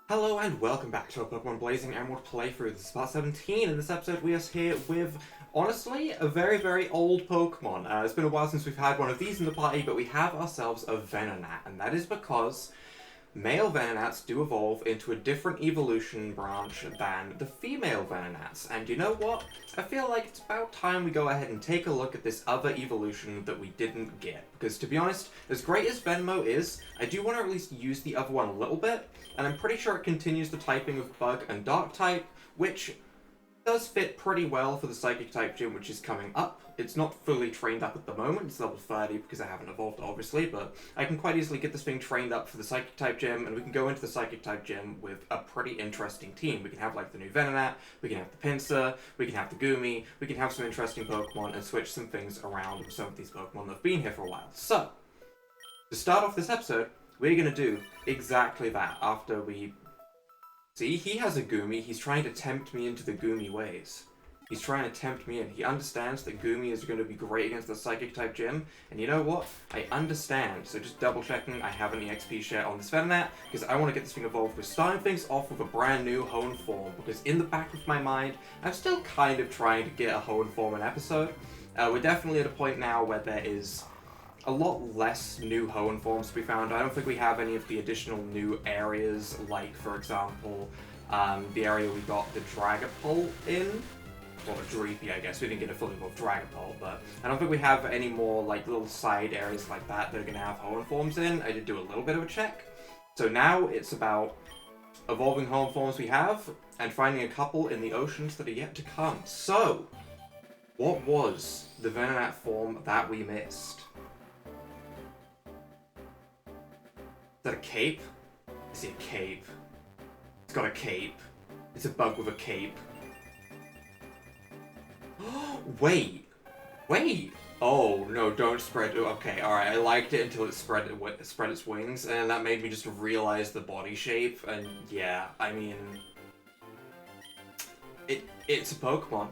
Hello and welcome back to a Pokemon Blazing Emerald playthrough. This is part 17. In this episode we are here with, honestly, a very old Pokemon. It's been a while since we've had one of these in the party, but we have ourselves a Venonat, and that is because male Venonats do evolve into a different evolution branch than the female Venonats. And you know what? I feel like it's about time we go ahead and take a look at this other evolution that we didn't get. Because to be honest, as great as Venmo is, I do want to at least use the other one a little bit. And I'm pretty sure it continues the typing of Bug and Dark type, which does fit pretty well for the Psychic type gym, which is coming up. It's not fully trained up at the moment, it's level 30 because I haven't evolved obviously, but I can quite easily get this thing trained up for the Psychic type gym, and we can go into the Psychic type gym with a pretty interesting team. We can have like the new Venonat, we can have the Pinsir, we can have the Goomy, we can have some interesting Pokemon and switch some things around with some of these Pokemon that have been here for a while. So, to start off this episode, we're going to do exactly that after we... See, he has a Goomy. He's trying to tempt me into the Goomy ways. He's trying to tempt me in. He understands that Goomy is going to be great against the Psychic type gym. And you know what? I understand. So just double checking I have any XP share on this Venonat, because I want to get this thing evolved. We're starting things off with a brand new Hone form, because in the back of my mind, I'm still kind of trying to get a Hone form an episode. We're definitely at a point now where there is a lot less new Hone forms to be found. I don't think we have any of the additional new areas, like, for example, the area we got the Dragapult in. Or Dreepy, I guess. We didn't get a fully evolved Dragapult, but I don't think we have any more, like, little side areas like that that are going to have Hone forms in. I did do a little bit of a check. So now it's about evolving Hone forms we have, and finding a couple in the oceans that are yet to come. So, what was the Venonat form that we missed? Is that a cape? I see a cape. It's got a cape. It's a bug with a cape. Wait! Oh, no, don't spread it. Okay, alright, I liked it until it spread its wings, and that made me just realize the body shape, and yeah, I mean... It's a Pokemon.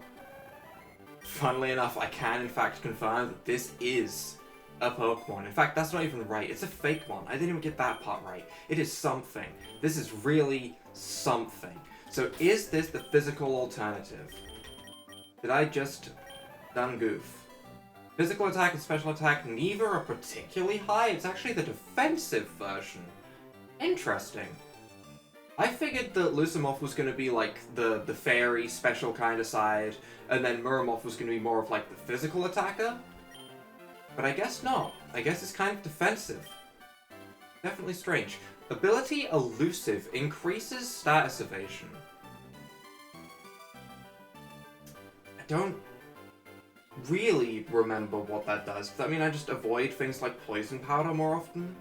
Funnily enough, I can in fact confirm that this is a Pokemon. In fact, that's not even right. It's a fake one. I didn't even get that part right. It is something. This is really something. So is this the physical alternative? Did I just done goof? Physical attack and special attack, neither are particularly high. It's actually the defensive version. Interesting. I figured that Muramoth was going to be like the fairy special kind of side, and then Muramoth was going to be more of like the physical attacker. But I guess not. I guess it's kind of defensive. Definitely strange. Ability Elusive increases status evasion. I don't really remember what that does. Does that mean I just avoid things like Poison Powder more often?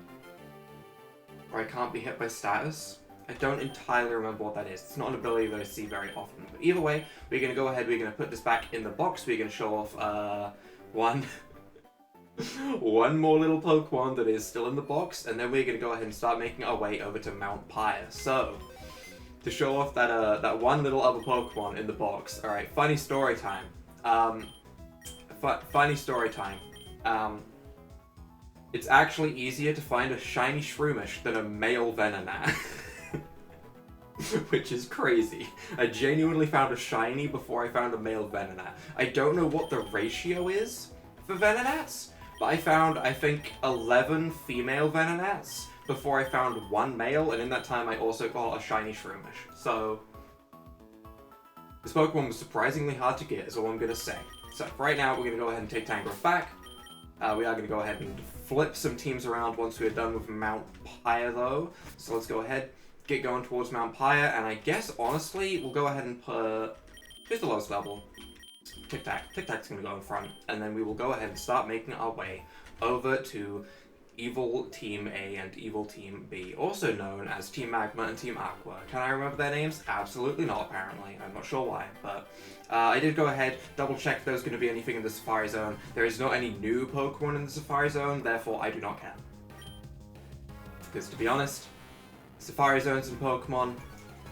Or I can't be hit by status? I don't entirely remember what that is. It's not an ability that I see very often. But either way, we're going to go ahead, we're going to put this back in the box. We're going to show off one more little Pokemon that is still in the box, and then we're going to go ahead and start making our way over to Mount Pyre. So, to show off that one little other Pokemon in the box. Alright, funny story time. Funny story time. It's actually easier to find a shiny Shroomish than a male Venonat. Which is crazy. I genuinely found a shiny before I found a male Venonat. I don't know what the ratio is for Venonats, but I found, I think, 11 female Venonats before I found one male, and in that time I also got a shiny Shroomish. So, this Pokemon was surprisingly hard to get, is all I'm going to say. So, right now, we're going to go ahead and take Tangrowth back. We are going to go ahead and flip some teams around once we're done with Mount Pyre, though. So let's go ahead, get going towards Mount Pyre, and I guess, honestly, we'll go ahead and put... Here's the lowest level. Tic-Tac. Tic-Tac's going to go in front, and then we will go ahead and start making our way over to Evil Team A and Evil Team B, also known as Team Magma and Team Aqua. Can I remember their names? Absolutely not, apparently. I'm not sure why, but I did go ahead, double-check if there's going to be anything in the Safari Zone. There is not any new Pokemon in the Safari Zone, therefore I do not care. Because, to be honest, Safari Zones in Pokemon,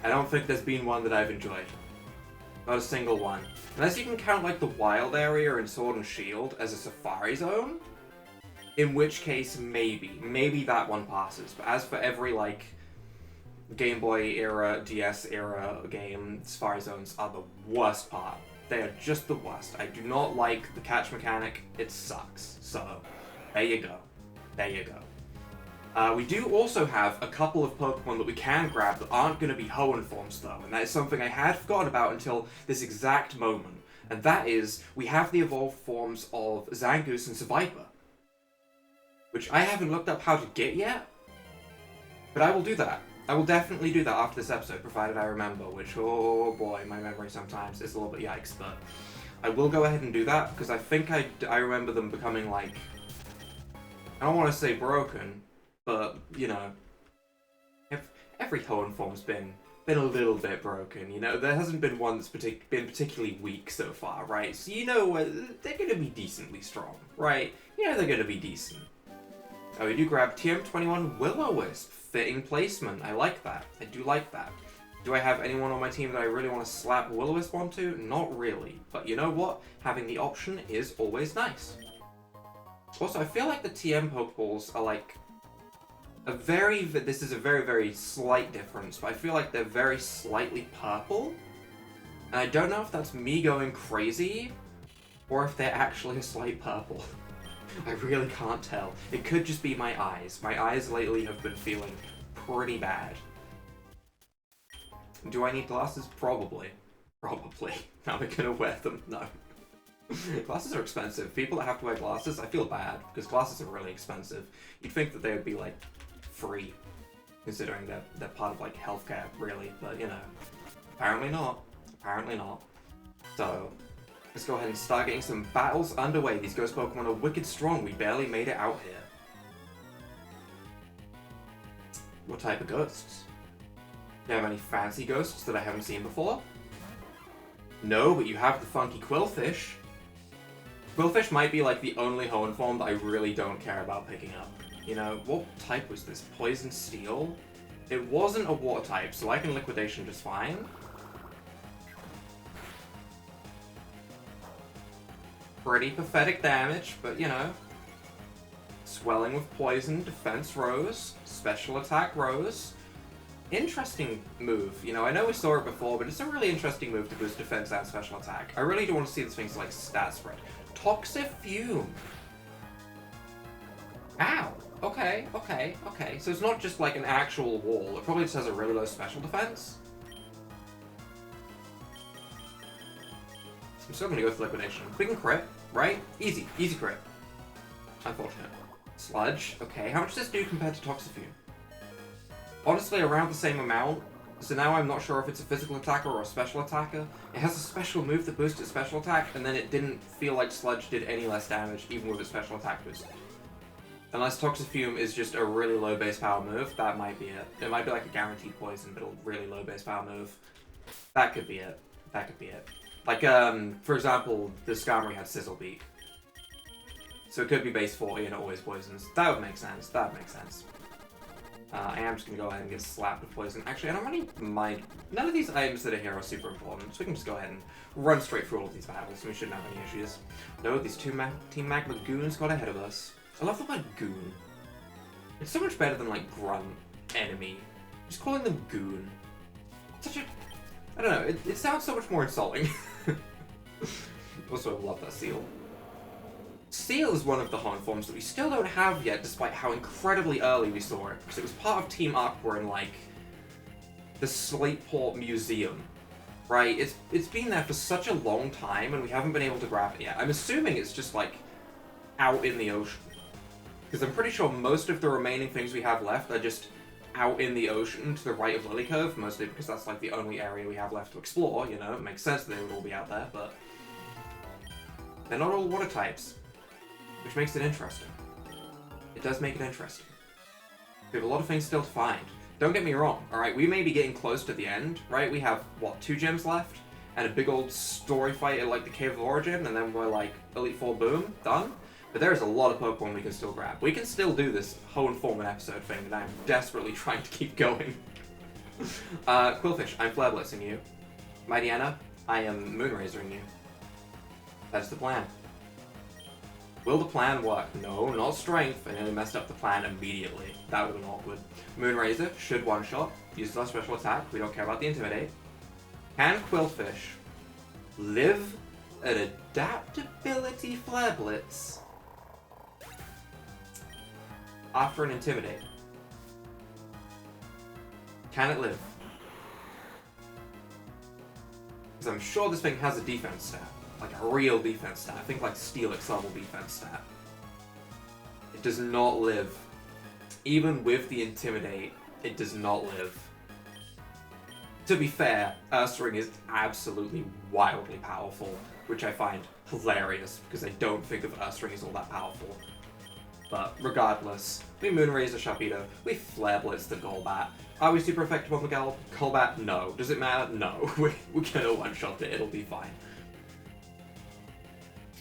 I don't think there's been one that I've enjoyed. Not a single one. Unless you can count, like, the wild area in Sword and Shield as a Safari Zone, in which case, maybe that one passes. But as for every, like, Game Boy era, DS era games, fire zones are the worst part. They are just the worst. I do not like the catch mechanic. It sucks. So, there you go. There you go. We do also have a couple of Pokemon that we can grab that aren't going to be Hoenn forms, though, and that is something I had forgotten about until this exact moment. And that is, we have the evolved forms of Zangoose and Seviper, which I haven't looked up how to get yet, but I will do that. I will definitely do that after this episode, provided I remember, which, oh boy, my memory sometimes is a little bit yikes, but I will go ahead and do that, because I think I remember them becoming, like, I don't want to say broken, but, you know, every Hoenn form's been a little bit broken, you know? There hasn't been one that's been particularly weak so far, right? So you know they're going to be decently strong, right? You know they're going to be decent. Oh, we do grab TM21 Will-O-Wisp. Fitting placement. I like that. I do like that. Do I have anyone on my team that I really want to slap Will-O-Wisp onto? Not really. But you know what? Having the option is always nice. Also, I feel like the TM Pokeballs are like this is a very, very slight difference, but I feel like they're very slightly purple. And I don't know if that's me going crazy, or if they're actually a slight purple. I really can't tell. It could just be my eyes. My eyes lately have been feeling pretty bad. Do I need glasses? Probably. Probably. Am I gonna wear them? No. Glasses are expensive. People that have to wear glasses, I feel bad, because glasses are really expensive. You'd think that they would be, like, free, considering they're part of, like, healthcare, really, but, you know. Apparently not. Apparently not. So, let's go ahead and start getting some battles underway. These ghost Pokemon are wicked strong. We barely made it out here. What type of ghosts? Do you have any fancy ghosts that I haven't seen before? No, but you have the funky Quillfish. Quillfish might be like the only Hoenn form that I really don't care about picking up. You know, what type was this? Poison Steel? It wasn't a water type, so I can Liquidation just fine. Pretty pathetic damage, but you know. Swelling with Poison, Defense Rose, Special Attack Rose. Interesting move. You know, I know we saw it before, but it's a really interesting move to boost defense and special attack. I really do want to see this thing's like stat spread. Toxic Fume. Ow. Okay, okay, okay. So it's not just like an actual wall. It probably just has a really low special defense. I'm still gonna go with Liquidation. We can crit, right? Easy. Easy crit. Unfortunate. Sludge. Okay, how much does this do compared to Toxic Fume? Honestly, around the same amount. So now I'm not sure if it's a physical attacker or a special attacker. It has a special move that boosts its special attack, and then it didn't feel like Sludge did any less damage, even with its special attack boost. Unless Toxic Fume is just a really low base power move, that might be it. It might be like a guaranteed poison, but a really low base power move. That could be it. That could be it. Like, for example, the Skarmory had Sizzle Beak. So it could be base 40 and it always poisons. That would make sense. That would make sense. I am just going to go ahead and get slapped with poison. Actually, I don't really mind. None of these items that are here are super important, so we can just go ahead and run straight through all of these battles, and we shouldn't have any issues. No, these two Team Magma goons got ahead of us. I love the word goon. It's so much better than, like, grunt, enemy. Just calling them goon. Such a... I don't know, it sounds so much more insulting. Also, I love that seal. Seal is one of the Hoenn forms that we still don't have yet, despite how incredibly early we saw it, because it was part of Team Aqua in, like, the Slateport Museum, right? It's been there for such a long time, and we haven't been able to grab it yet. I'm assuming it's just, like, out in the ocean, because I'm pretty sure most of the remaining things we have left are just out in the ocean to the right of Lily Cove, mostly because that's, like, the only area we have left to explore, you know? It makes sense that they would all be out there, but they're not all water types. Which makes it interesting. It does make it interesting. We have a lot of things still to find. Don't get me wrong, alright? We may be getting close to the end, right? We have, what, 2 gems left? And a big old story fight at, like, the Cave of Origin, and then we're, like, Elite Four, boom, done? But there's a lot of Pokemon we can still grab. We can still do this Hoenn form an episode thing, and I'm desperately trying to keep going. Quillfish, I'm Flare Blitzing you. Mightyena, I am Moonrazering you. That's the plan. Will the plan work? No, not strength. I nearly messed up the plan immediately. That would have been awkward. Moonrazor should one-shot. uses our special attack. We don't care about the Intimidate. Can Quillfish live an Adaptability Flare Blitz after an Intimidate? Can it live? Because I'm sure this thing has a defense stat. Like a real defense stat. I think like Steelix level defense stat. It does not live. Even with the Intimidate, it does not live. To be fair, Ursaring is absolutely wildly powerful, which I find hilarious, because I don't think of Ursaring as all that powerful. But regardless, we Moonraze the Sharpedo, we Flare Blitz the Golbat. Are we super effective on the Golbat? No. Does it matter? No. We're gonna one-shot it, it'll be fine.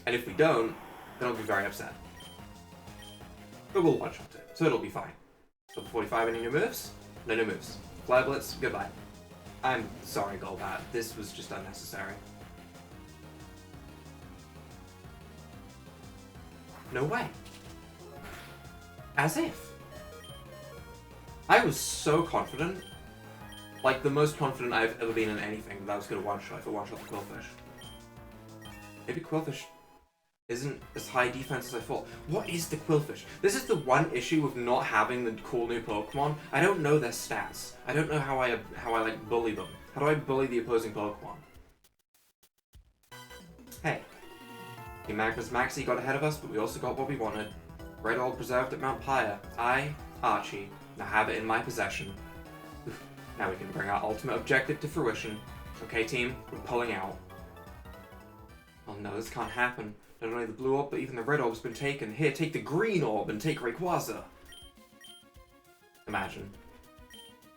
And if we don't, then I'll be very upset. But we'll one-shot it, so it'll be fine. Level 45, any new moves? No new moves. Flare Blitz, goodbye. I'm sorry, Golbat. This was just unnecessary. No way. As if. I was so confident. Like, the most confident I've ever been in anything that I was going to one-shot if I one-shot the Quillfish. Maybe Quillfish isn't as high defense as I thought. What is the Quillfish? This is the one issue with not having the cool new Pokemon. I don't know their stats. I don't know how I like bully them. How do I bully the opposing Pokemon? Hey. Team Magma's Maxi got ahead of us, but we also got what we wanted. Red Orb preserved at Mount Pyre. I, Archie, now have it in my possession. Now we can bring our ultimate objective to fruition. Okay, team, we're pulling out. Oh no, this can't happen. Not only the blue orb, but even the red orb's been taken. Here, take the green orb and take Rayquaza. Imagine.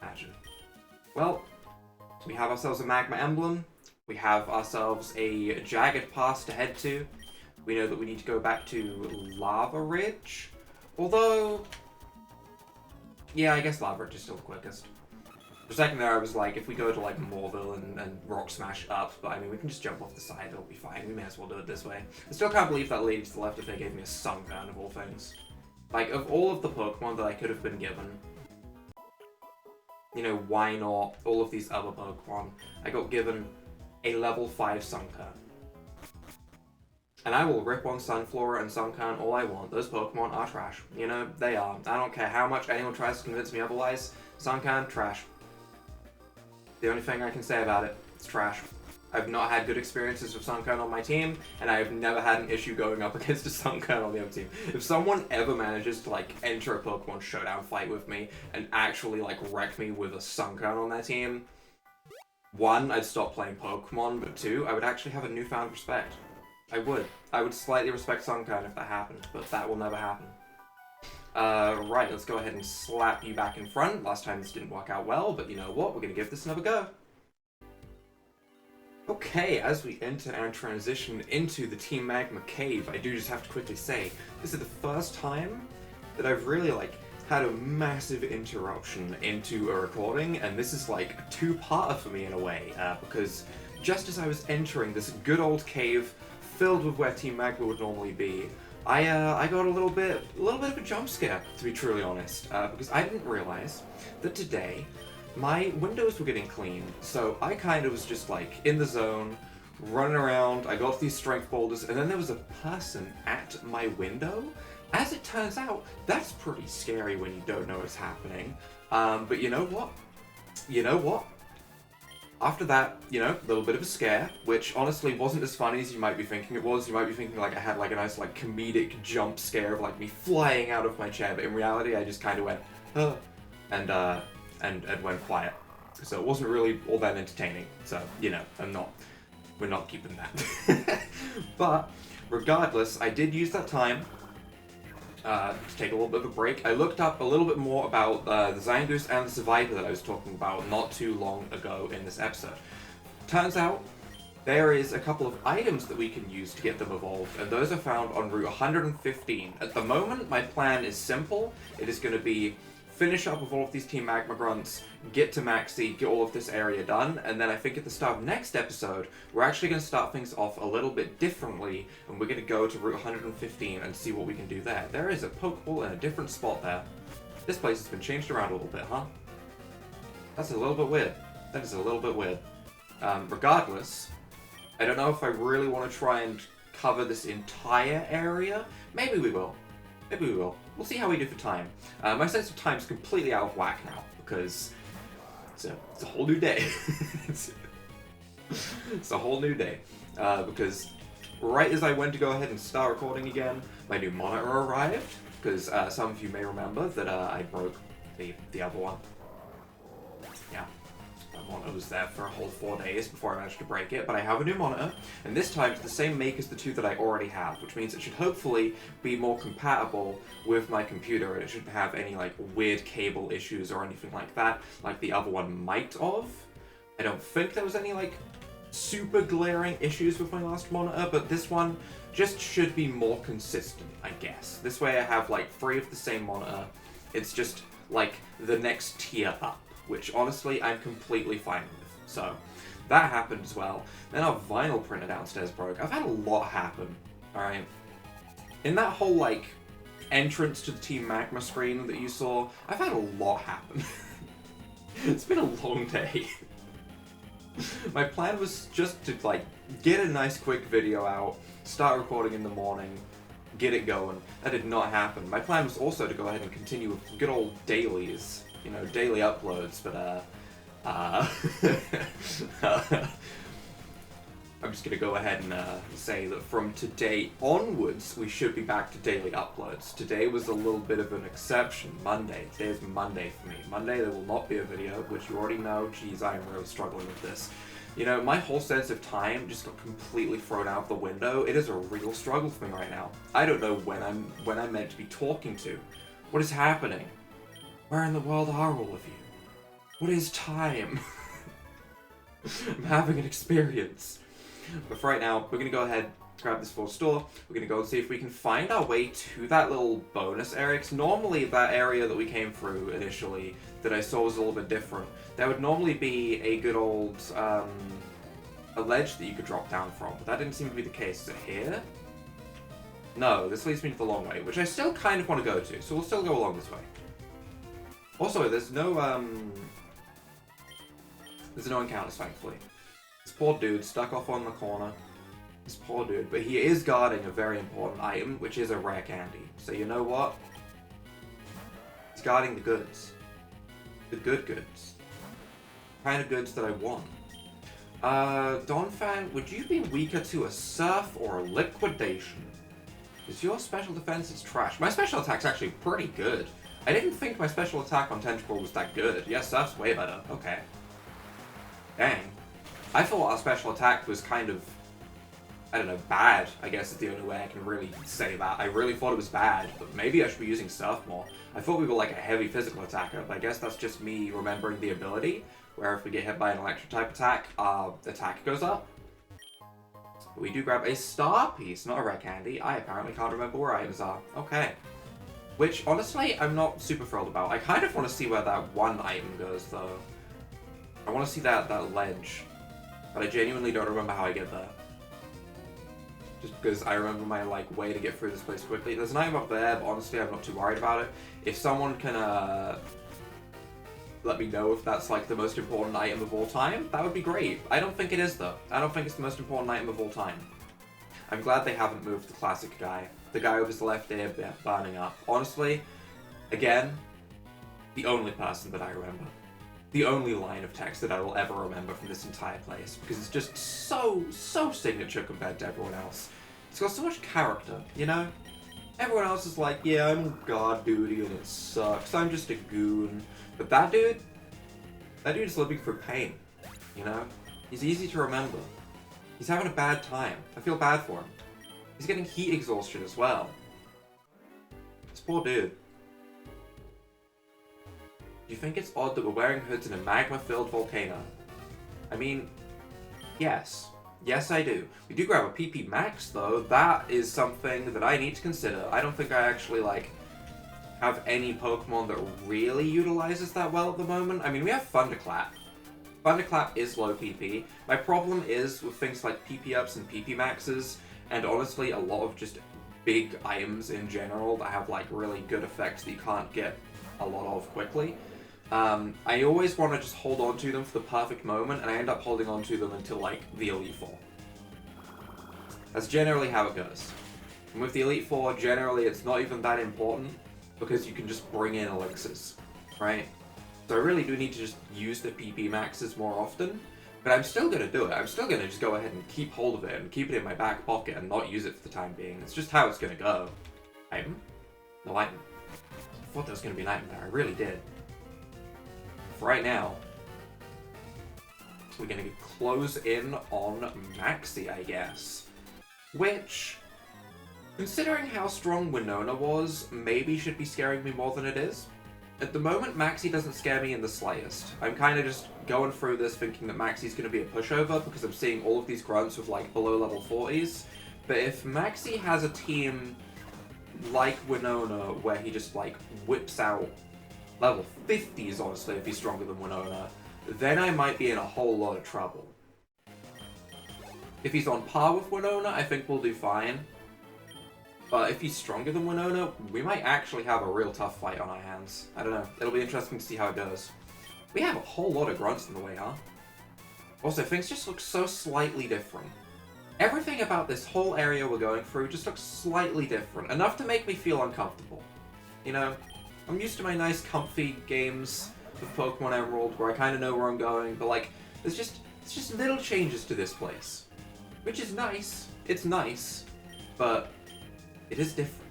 Imagine. Well, we have ourselves a Magma Emblem. We have ourselves a Jagged Pass to head to. We know that we need to go back to Lava Ridge. Although... yeah, I guess Lava Ridge is still the quickest. For a second there, I was like, if we go to like Moorville and Rock Smash up, but I mean, we can just jump off the side, it'll be fine. We may as well do it this way. I still can't believe that lady to the left of me gave me a Sunburn of all things. Like, of all of the Pokemon that I could have been given, you know, why not all of these other Pokemon? I got given a level 5 Sunburn. And I will rip on Sunflora and Sunkern all I want. Those Pokemon are trash. You know, they are. I don't care how much anyone tries to convince me otherwise. Sunkern, trash. The only thing I can say about it, it's trash. I've not had good experiences with Sunkern on my team, and I've never had an issue going up against a Sunkern on the other team. If someone ever manages to, like, enter a Pokemon showdown fight with me and actually, like, wreck me with a Sunkern on their team, one, I'd stop playing Pokemon, but two, I would actually have a newfound respect. I would. I would slightly respect Sunkern if that happened, but that will never happen. Right, let's go ahead and slap you back in front. Last time this didn't work out well, but you know what? We're gonna give this another go. Okay, as we enter and transition into the Team Magma Cave, I do just have to quickly say, this is the first time that I've really, like, had a massive interruption into a recording, and this is like a two-parter for me in a way, because just as I was entering this good old cave filled with where Team Magma would normally be, I got a little bit of a jump scare, to be truly honest, because I didn't realize that today my windows were getting cleaned. So I kind of was just like in the zone, running around. I got these strength boulders, and then there was a person at my window. As it turns out, that's pretty scary when you don't know what's happening. But you know what? After that, you know, a little bit of a scare, which honestly wasn't as funny as you might be thinking it was. You might be thinking like I had like a nice like comedic jump scare of like me flying out of my chair, but in reality I just kind of went, huh, and went quiet. So it wasn't really all that entertaining. So, you know, we're not keeping that. But regardless, I did use that time to take a little bit of a break. I looked up a little bit more about the Zangoose and the Survivor that I was talking about not too long ago in this episode. Turns out, there is a couple of items that we can use to get them evolved, and those are found on Route 115. At the moment, my plan is simple. It is going to be finish up with all of these Team Magma Grunts, get to Maxi, get all of this area done, and then I think at the start of next episode, we're actually going to start things off a little bit differently, and we're going to go to Route 115 and see what we can do there. There is a Pokeball in a different spot there. This place has been changed around a little bit, huh? That's a little bit weird. That is a little bit weird. Regardless, I don't know if I really want to try and cover this entire area. Maybe we will. Maybe we will. We'll see how we do for time. My sense of time is completely out of whack now, because it's a whole new day. it's a whole new day. Because right as I went to go ahead and start recording again, my new monitor arrived, because some of you may remember that I broke the other one. Yeah. My monitor was there for a whole 4 days before I managed to break it, but I have a new monitor, and this time it's the same make as the two that I already have, which means it should hopefully be more compatible with my computer, and it shouldn't have any like weird cable issues or anything like that, like the other one might have. I don't think there was any like super glaring issues with my last monitor, but this one just should be more consistent, I guess. This way I have like 3 of the same monitor. It's just like the next tier up, which honestly I'm completely fine with. So that happened as well. Then our vinyl printer downstairs broke. I've had a lot happen, alright? In that whole like entrance to the Team Magma screen that you saw, I've had a lot happen. It's been a long day. My plan was just to like get a nice quick video out, start recording in the morning, get it going. That did not happen. My plan was also to go ahead and continue with good old dailies, you know, daily uploads, but I'm just gonna go ahead and say that from today onwards, we should be back to daily uploads. Today was a little bit of an exception. Monday. Today is Monday for me. Monday there will not be a video, which you already know. Geez, I am really struggling with this. You know, my whole sense of time just got completely thrown out the window. It is a real struggle for me right now. I don't know when I'm meant to be talking to. What is happening? Where in the world are all of you? What is time? I'm having an experience. But for right now, we're going to go ahead, grab this full store. We're going to go and see if we can find our way to that little bonus area. Because normally that area that we came through initially that I saw was a little bit different. There would normally be a good old a ledge that you could drop down from. But that didn't seem to be the case. Is it here? No, this leads me to the long way, which I still kind of want to go to. So we'll still go along this way. Also, there's no encounters, thankfully. This poor dude stuck off on the corner. This poor dude. But he is guarding a very important item, which is a rare candy. So you know what? He's guarding the goods. The good goods. The kind of goods that I want. Donphan, would you be weaker to a surf or a liquidation? Is your special defense is trash? My special attack's actually pretty good. I didn't think my special attack on Tentacle was that good. Yes, surf's way better. Okay. Dang. I thought our special attack was kind of, I don't know, bad, I guess is the only way I can really say that. I really thought it was bad, but maybe I should be using Surf more. I thought we were like a heavy physical attacker, but I guess that's just me remembering the ability, where if we get hit by an electric type attack, our attack goes up. But we do grab a star piece, not a rare candy. I apparently can't remember where items are. Okay. Which, honestly, I'm not super thrilled about. I kind of want to see where that one item goes, though. I want to see that ledge. But I genuinely don't remember how I get there. Just because I remember my, like, way to get through this place quickly. There's an item up there, but honestly I'm not too worried about it. If someone can, let me know if that's, like, the most important item of all time, that would be great. I don't think it is, though. I don't think it's the most important item of all time. I'm glad they haven't moved the classic guy. The guy with his left ear burning up. Honestly, again, the only person that I remember. The only line of text that I will ever remember from this entire place, because it's just so signature compared to everyone else. It's got so much character, you know? Everyone else is like, yeah, I'm on guard duty and it sucks, I'm just a goon. But that dude is living through pain, you know? He's easy to remember. He's having a bad time. I feel bad for him. He's getting heat exhaustion as well. This poor dude. Do you think it's odd that we're wearing hoods in a magma-filled volcano? I mean, yes. Yes, I do. We do grab a PP Max, though. That is something that I need to consider. I don't think I actually, like, have any Pokemon that really utilizes that well at the moment. I mean, we have Thunderclap. Thunderclap is low PP. My problem is with things like PP Ups and PP Maxes, and honestly, a lot of just big items in general that have, like, really good effects that you can't get a lot of quickly. I always want to just hold on to them for the perfect moment, and I end up holding on to them until, like, the Elite Four. That's generally how it goes. And with the Elite Four, generally it's not even that important, because you can just bring in elixirs, right? So I really do need to just use the PP maxes more often, but I'm still going to do it. I'm still going to just go ahead and keep hold of it and keep it in my back pocket and not use it for the time being. It's just how it's going to go. Item? No item. I thought there was going to be an item there. I really did. For right now, we're going to close in on Maxi, I guess. Which, considering how strong Venonat was, maybe should be scaring me more than it is. At the moment, Maxi doesn't scare me in the slightest. I'm kind of just going through this thinking that Maxi's going to be a pushover because I'm seeing all of these grunts with, like, below level 40s. But if Maxi has a team like Venonat, where he just, like, whips out level 50s, honestly, if he's stronger than Venonat, then I might be in a whole lot of trouble. If he's on par with Venonat, I think we'll do fine. But if he's stronger than Venonat, we might actually have a real tough fight on our hands. I don't know. It'll be interesting to see how it goes. We have a whole lot of grunts in the way, huh? Also, things just look so slightly different. Everything about this whole area we're going through just looks slightly different. Enough to make me feel uncomfortable. You know, I'm used to my nice comfy games with Pokemon Emerald where I kind of know where I'm going, but like, there's just little changes to this place. Which is nice. It's nice. But it is different.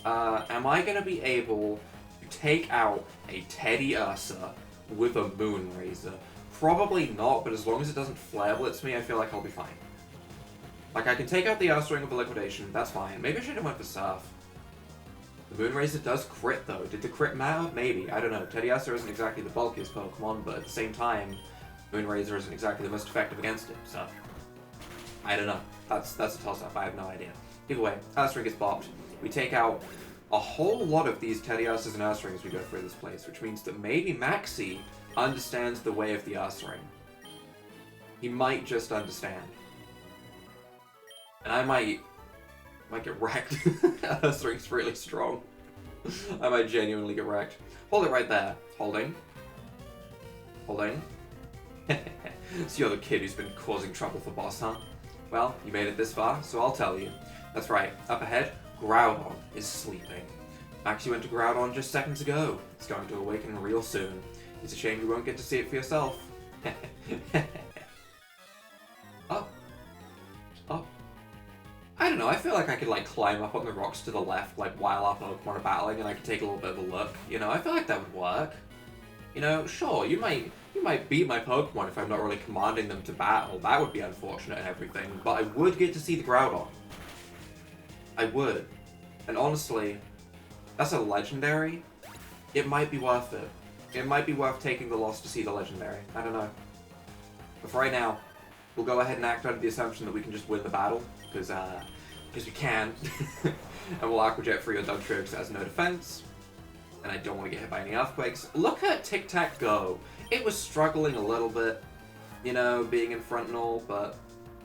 Am I going to be able to take out a Teddy Ursa with a Moonrazor? Probably not, but as long as it doesn't Flare Blitz me, I feel like I'll be fine. Like, I can take out the Ursa Ring with a Liquidation, that's fine. Maybe I should have went for Surf. The Moonrazor does crit, though. Did the crit matter? Maybe. I don't know. Teddy Ursa isn't exactly the bulkiest Pokemon, but at the same time, Moonrazor isn't exactly the most effective against it, so I don't know. That's a toss-up. I have no idea. Either way, Ursaring gets bopped. We take out a whole lot of these Teddy Ursas and Ursaring as we go through this place, which means that maybe Maxi understands the way of the Ursaring. He might just understand. And I might get wrecked. Ursaring's really strong. I might genuinely get wrecked. Hold it right there. Holding. Holding. So you're the kid who's been causing trouble for boss, huh? Well, you made it this far, so I'll tell you. That's right, up ahead, Groudon is sleeping. Maxi went to Groudon just seconds ago. It's going to awaken real soon. It's a shame you won't get to see it for yourself. Oh. Oh. I don't know, I feel like I could, like, climb up on the rocks to the left, like, while our Pokemon are battling, and I could take a little bit of a look. You know, I feel like that would work. You know, sure, you might beat my Pokemon if I'm not really commanding them to battle. That would be unfortunate and everything, but I would get to see the Groudon. I would. And honestly, that's a legendary. It might be worth it. It might be worth taking the loss to see the legendary. I don't know. But for right now, we'll go ahead and act under the assumption that we can just win the battle, because we can. And we'll Aqua Jet free or Dugtrio because it has no defense. And I don't want to get hit by any earthquakes. Look at Tic Tac Go. It was struggling a little bit, you know, being in front and all, but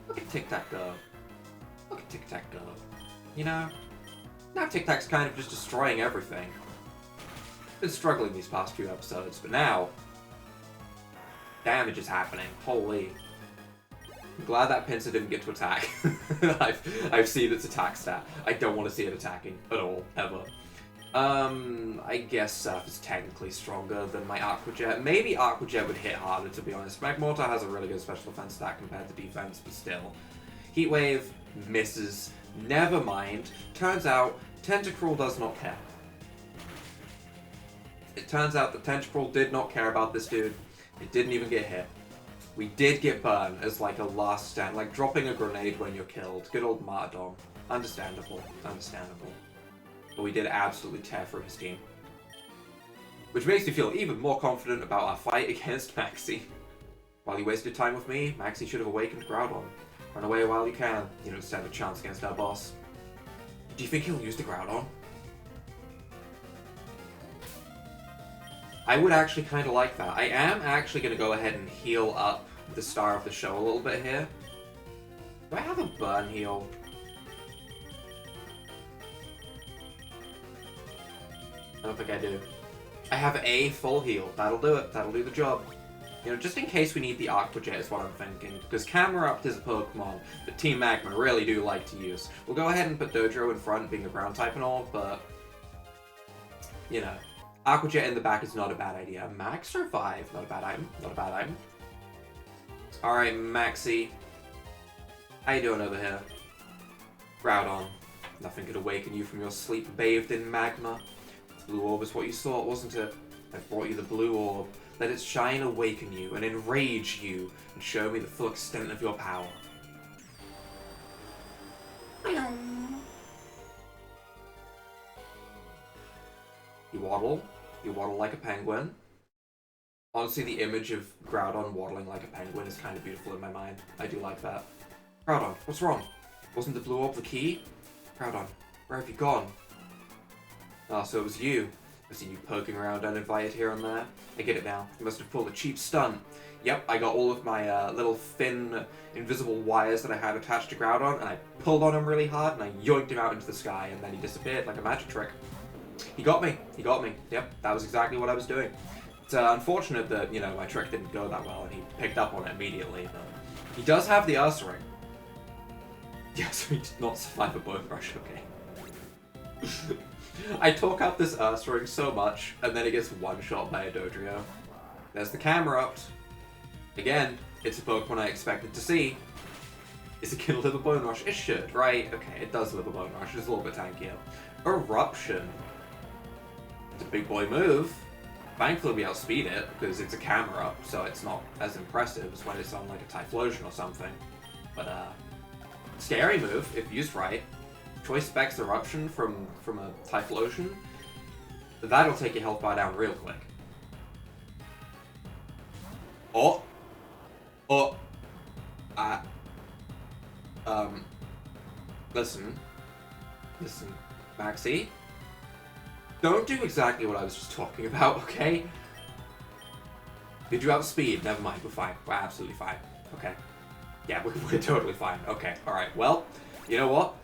look at Tic Tac Go. Look at Tic Tac Go. You know, now Tic Tac's kind of just destroying everything. Been struggling these past few episodes, but now damage is happening. Holy. I'm glad that Pinsir didn't get to attack. I've seen its attack stat. I don't want to see it attacking at all, ever. I guess Surf is technically stronger than my Aqua Jet. Maybe Aqua Jet would hit harder, to be honest. Magmortar has a really good special defense stat compared to defense, but still. Heat Wave misses. Never mind. Turns out, Tentacruel does not care. It turns out that Tentacruel did not care about this dude. It didn't even get hit. We did get burned as like a last stand, like dropping a grenade when you're killed. Good old Martyrdom. Understandable. Understandable. But we did absolutely tear through his team. Which makes me feel even more confident about our fight against Maxi. While you wasted time with me, Maxi should have awakened Groudon. Run away while you can. You don't stand a chance against our boss. Do you think he'll use the Groudon? I would actually kind of like that. I am actually going to go ahead and heal up the star of the show a little bit here. Do I have a burn heal? I don't think I do. I have a full heal. That'll do it. That'll do the job. You know, just in case we need the Aqua Jet is what I'm thinking, because Camerupt is a Pokemon that Team Magma really do like to use. We'll go ahead and put Dodrio in front, being a ground type and all, but, you know, Aqua Jet in the back is not a bad idea. Max Revive, not a bad item, not a bad item. Alright, Maxie. How you doing over here? Groudon. Nothing could awaken you from your sleep bathed in magma. The blue orb is what you sought, wasn't it? I brought you the blue orb. Let its shine awaken you and enrage you and show me the full extent of your power. You waddle like a penguin. Honestly, the image of Groudon waddling like a penguin is kind of beautiful in my mind. I do like that. Groudon, what's wrong? Wasn't the blue orb the key? Groudon, where have you gone? Ah, so it was you. I've seen you poking around uninvited here and there. I get it now. You must have pulled a cheap stunt. Yep, I got all of my little thin, invisible wires that I had attached to Groudon, and I pulled on him really hard, and I yoinked him out into the sky, and then he disappeared like a magic trick. He got me. He got me. Yep, that was exactly what I was doing. It's unfortunate that, you know, my trick didn't go that well, and he picked up on it immediately, but he does have the Ursaring. Yes, he did not survive a Bone Rush, okay. I talk up this Ursaring so much, and then it gets one-shot by a Dodrio. There's the Camerupt. Again, it's a Pokemon I expected to see. Is it gonna live a Bone Rush? It should, right? Okay, it does live a Bone Rush. It's a little bit tankier. Eruption. It's a big boy move. Thankfully we outspeed it, because it's a Camerupt, so it's not as impressive as when it's on like a Typhlosion or something. But, scary move, if used right. Choice Specs Eruption from a Typhlosion. That'll take your health bar down real quick. Oh! Oh! Listen. Listen, Maxie. Don't do exactly what I was just talking about, okay? Did you outspeed? Never mind, we're fine. We're absolutely fine. Okay. Yeah, we're totally fine. Okay, alright. Well, you know what?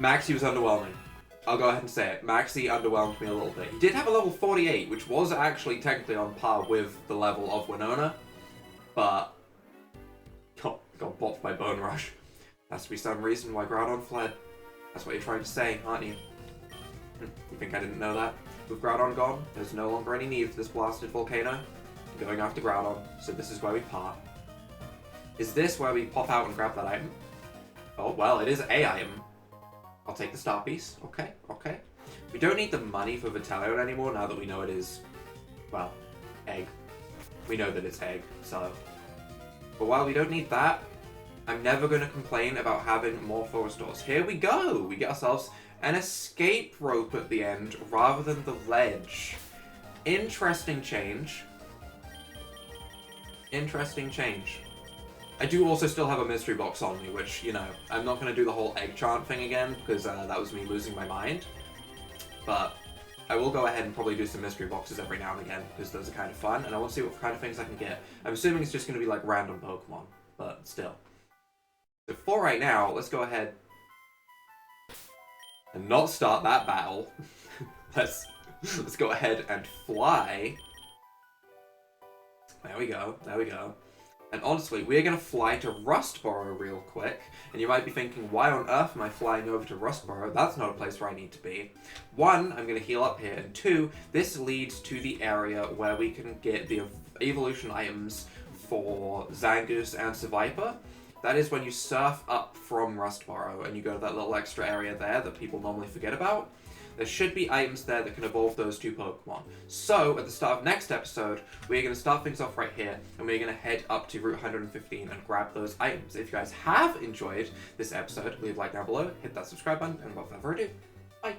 Maxie was underwhelming. I'll go ahead and say it. Maxie underwhelmed me a little bit. He did have a level 48, which was actually technically on par with the level of Venonat, but got bopped by Bone Rush. Has to be some reason why Groudon fled. That's what you're trying to say, aren't you? You think I didn't know that? With Groudon gone, there's no longer any need for this blasted volcano. I'm going after Groudon, so this is where we part. Is this where we pop out and grab that item? Oh, well, it is a item. I'll take the star piece. Okay, okay. We don't need the money for Vitalion anymore now that we know it is, well, egg. We know that it's egg, so. But while we don't need that, I'm never going to complain about having more forest doors. Here we go! We get ourselves an escape rope at the end rather than the ledge. Interesting change. Interesting change. I do also still have a mystery box on me, which, you know, I'm not going to do the whole egg chant thing again, because that was me losing my mind. But I will go ahead and probably do some mystery boxes every now and again, because those are kind of fun, and I want to see what kind of things I can get. I'm assuming it's just going to be like random Pokemon, but still. So for right now, let's go ahead and not start that battle. Let's go ahead and fly. There we go, there we go. And honestly, we're going to fly to Rustboro real quick. And you might be thinking, why on earth am I flying over to Rustboro? That's not a place where I need to be. One, I'm going to heal up here. And two, this leads to the area where we can get the evolution items for Zangoose and Seviper. That is when you surf up from Rustboro and you go to that little extra area there that people normally forget about. There should be items there that can evolve those two Pokemon. So, at the start of next episode, we're going to start things off right here, and we're going to head up to Route 115 and grab those items. If you guys have enjoyed this episode, leave a like down below, hit that subscribe button, and without further ado, bye!